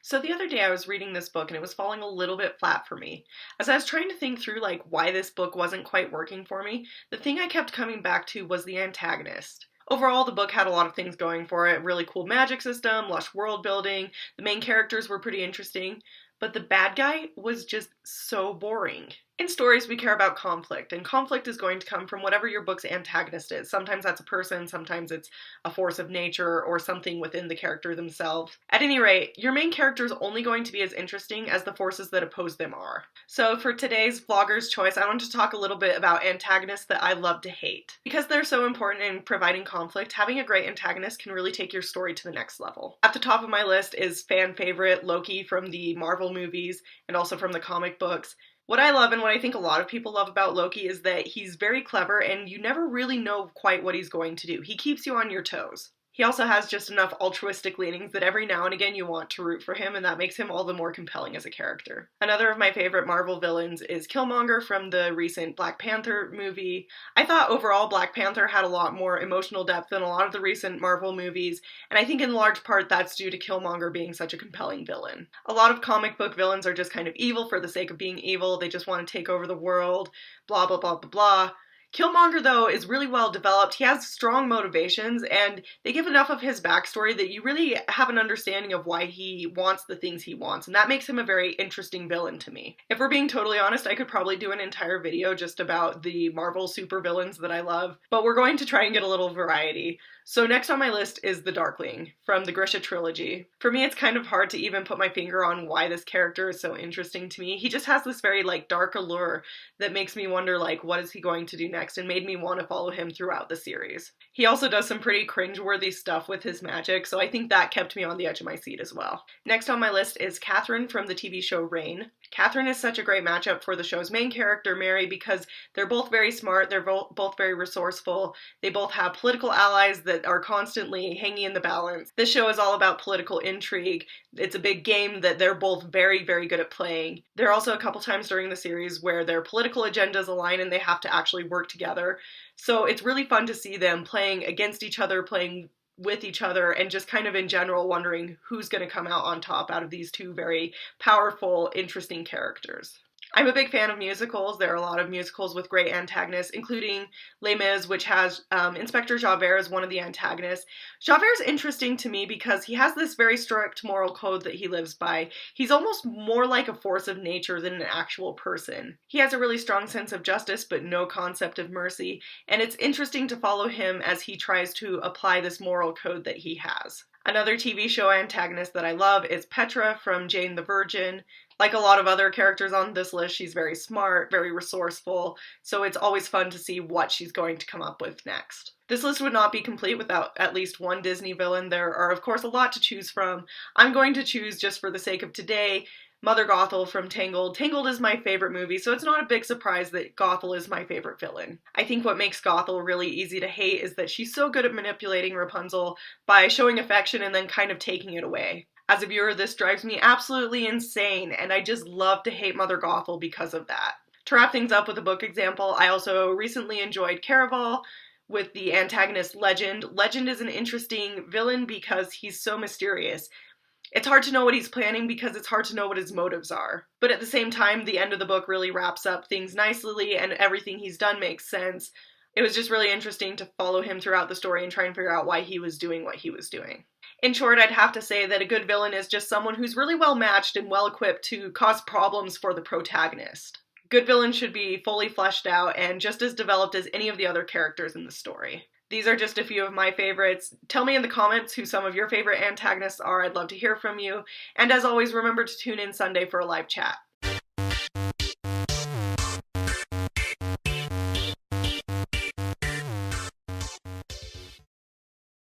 So the other day I was reading this book and it was falling a little bit flat for me. As I was trying to think through why this book wasn't quite working for me, the thing I kept coming back to was the antagonist. Overall, the book had a lot of things going for it. Really cool magic system, lush world building, the main characters were pretty interesting, but the bad guy was just so boring. In stories, we care about conflict, and conflict is going to come from whatever your book's antagonist is. Sometimes that's a person, sometimes it's a force of nature, or something within the character themselves. At any rate, your main character is only going to be as interesting as the forces that oppose them are. So for today's vlogger's choice, I want to talk a little bit about antagonists that I love to hate. Because they're so important in providing conflict, having a great antagonist can really take your story to the next level. At the top of my list is fan favorite Loki from the Marvel movies, and also from the comic books. What I love and what I think a lot of people love about Loki is that he's very clever and you never really know quite what he's going to do. He keeps you on your toes. He also has just enough altruistic leanings that every now and again you want to root for him, and that makes him all the more compelling as a character. Another of my favorite Marvel villains is Killmonger from the recent Black Panther movie. I thought overall Black Panther had a lot more emotional depth than a lot of the recent Marvel movies, and I think in large part that's due to Killmonger being such a compelling villain. A lot of comic book villains are just kind of evil for the sake of being evil. They just want to take over the world, blah blah blah blah blah. Killmonger, though, is really well developed. He has strong motivations, and they give enough of his backstory that you really have an understanding of why he wants the things he wants, and that makes him a very interesting villain to me. If we're being totally honest, I could probably do an entire video just about the Marvel supervillains that I love, but we're going to try and get a little variety. So next on my list is the Darkling from the Grisha trilogy. For me, it's kind of hard to even put my finger on why this character is so interesting to me. He just has this very dark allure that makes me wonder what is he going to do next, and made me want to follow him throughout the series. He also does some pretty cringeworthy stuff with his magic, so I think that kept me on the edge of my seat as well. Next on my list is Catherine from the TV show Reign. Catherine is such a great matchup for the show's main character, Mary, because they're both very smart, they're both very resourceful, they both have political allies that are constantly hanging in the balance. This show is all about political intrigue. It's a big game that they're both very, very good at playing. There are also a couple times during the series where their political agendas align and they have to actually work together. So it's really fun to see them playing against each other, playing with each other, and just kind of in general wondering who's going to come out on top out of these two very powerful, interesting characters. I'm a big fan of musicals. There are a lot of musicals with great antagonists, including Les Mis, which has Inspector Javert as one of the antagonists. Javert's interesting to me because he has this very strict moral code that he lives by. He's almost more like a force of nature than an actual person. He has a really strong sense of justice, but no concept of mercy, and it's interesting to follow him as he tries to apply this moral code that he has. Another TV show antagonist that I love is Petra from Jane the Virgin. Like a lot of other characters on this list, she's very smart, very resourceful, so it's always fun to see what she's going to come up with next. This list would not be complete without at least one Disney villain. There are, of course, a lot to choose from. I'm going to choose, just for the sake of today, Mother Gothel from Tangled. Tangled is my favorite movie, so it's not a big surprise that Gothel is my favorite villain. I think what makes Gothel really easy to hate is that she's so good at manipulating Rapunzel by showing affection and then kind of taking it away. As a viewer, this drives me absolutely insane, and I just love to hate Mother Gothel because of that. To wrap things up with a book example, I also recently enjoyed Caraval with the antagonist Legend. Legend is an interesting villain because he's so mysterious. It's hard to know what he's planning because it's hard to know what his motives are. But at the same time, the end of the book really wraps up things nicely and everything he's done makes sense. It was just really interesting to follow him throughout the story and try and figure out why he was doing what he was doing. In short, I'd have to say that a good villain is just someone who's really well matched and well equipped to cause problems for the protagonist. Good villains should be fully fleshed out and just as developed as any of the other characters in the story. These are just a few of my favorites. Tell me in the comments who some of your favorite antagonists are. I'd love to hear from you. And as always, remember to tune in Sunday for a live chat.